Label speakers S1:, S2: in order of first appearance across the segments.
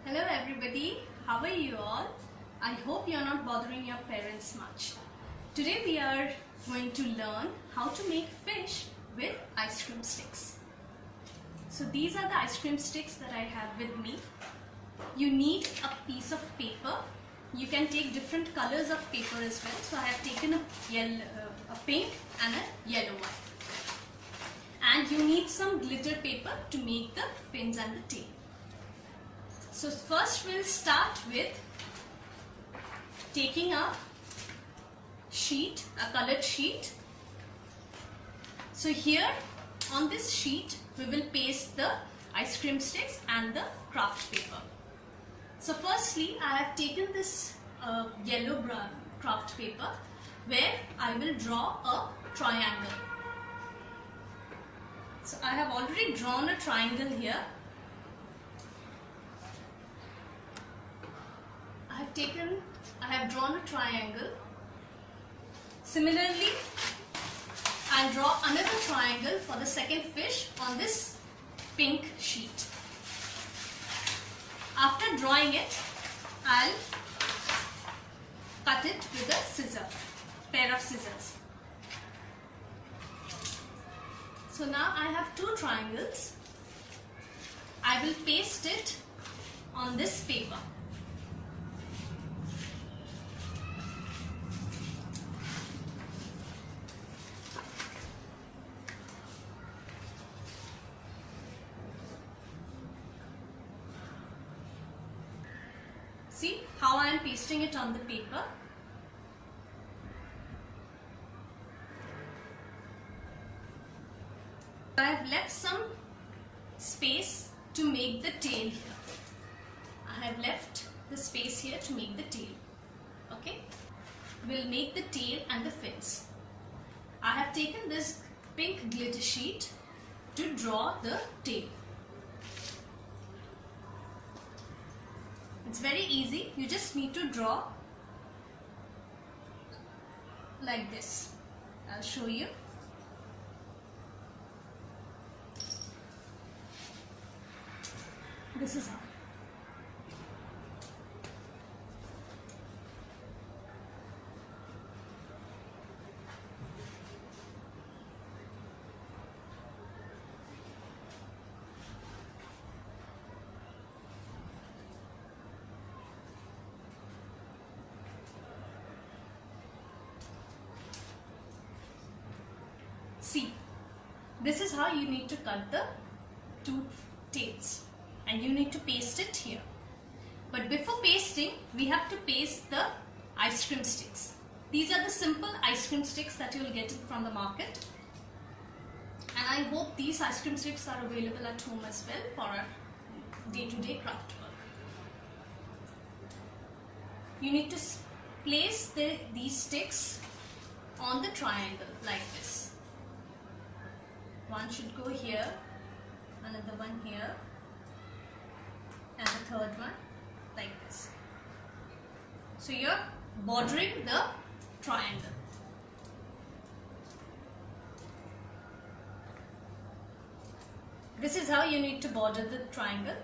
S1: Hello everybody, how are you all? I hope you are not bothering your parents much. Today we are going to learn how to make fish with ice cream sticks. So these are the ice cream sticks that I have with me. You need a piece of paper. You can take different colors of paper as well. So I have taken a pink and a yellow one. And you need some glitter paper to make the fins and the tail. So first we'll start with taking a sheet, a colored sheet. So here on this sheet we will paste the ice cream sticks and the craft paper. So firstly I have taken this yellow craft paper where I will draw a triangle. So I have already drawn a triangle here. I have drawn a triangle. Similarly, I'll draw another triangle for the second fish on this pink sheet. After drawing it, I'll cut it with a pair of scissors. So now I have two triangles. I will paste it on this paper. See how I am pasting it on the paper. I have left some space to make the tail here. I have left the space here to make the tail. Okay? We'll make the tail and the fins. I have taken this pink glitter sheet to draw the tail. It's very easy. You just need to draw like this. I'll show you. This is how. See, this is how you need to cut the two tails and you need to paste it here. But before pasting, we have to paste the ice cream sticks. These are the simple ice cream sticks that you will get from the market. And I hope these ice cream sticks are available at home as well for our day-to-day craft work. You need to place these sticks on the triangle like this. One should go here, another one here, and the third one like this. So you're bordering the triangle. This is how you need to border the triangle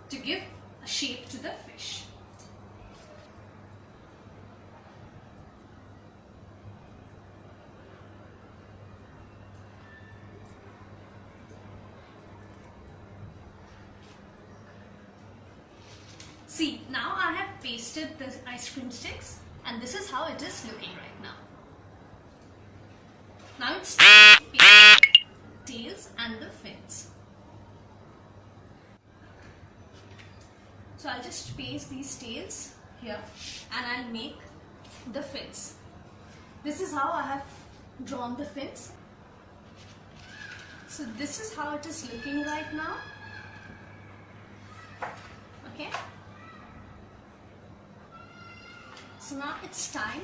S1: to give a shape to the fish. See, now I have pasted the ice cream sticks and this is how it is looking right now. Now it's time to paste the tails and the fins. So I'll just paste these tails here and I'll make the fins. This is how I have drawn the fins. So this is how it is looking right now. Okay. So now it's time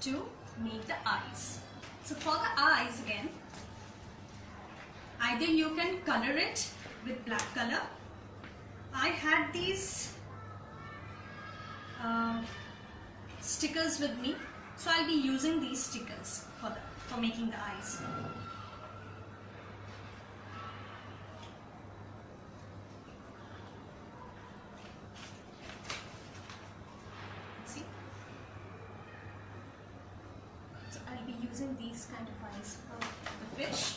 S1: to make the eyes. So for the eyes again, either you can color it with black color. I had these stickers with me, so I'll be using these stickers for making the eyes. using these kind of eyes for the fish.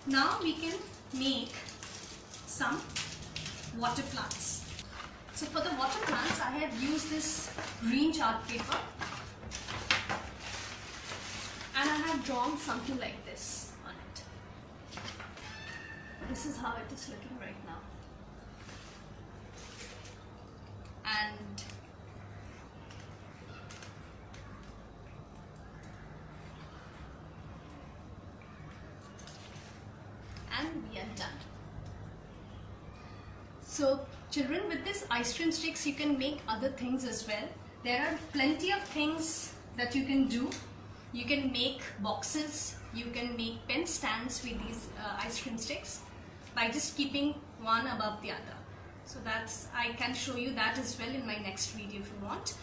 S1: Now we can make some water plants. So for the water plants, I have used this green chart paper and I have drawn something like this on it. This is how it is looking right now. And we are done. So children, with this ice cream sticks you can make other things as well. There are plenty of things that you can do. You can make boxes, you can make pen stands with these ice cream sticks by just keeping one above the other. So I can show you that as well in my next video if you want.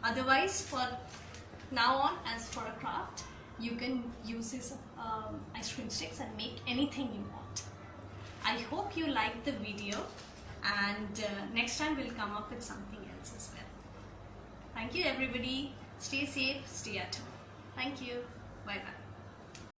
S1: Otherwise, for now on, as for a craft, you can use these ice cream sticks and make anything you want. I hope you liked the video, and next time we'll come up with something else as well. Thank you everybody. Stay safe, stay at home. Thank you. Bye bye.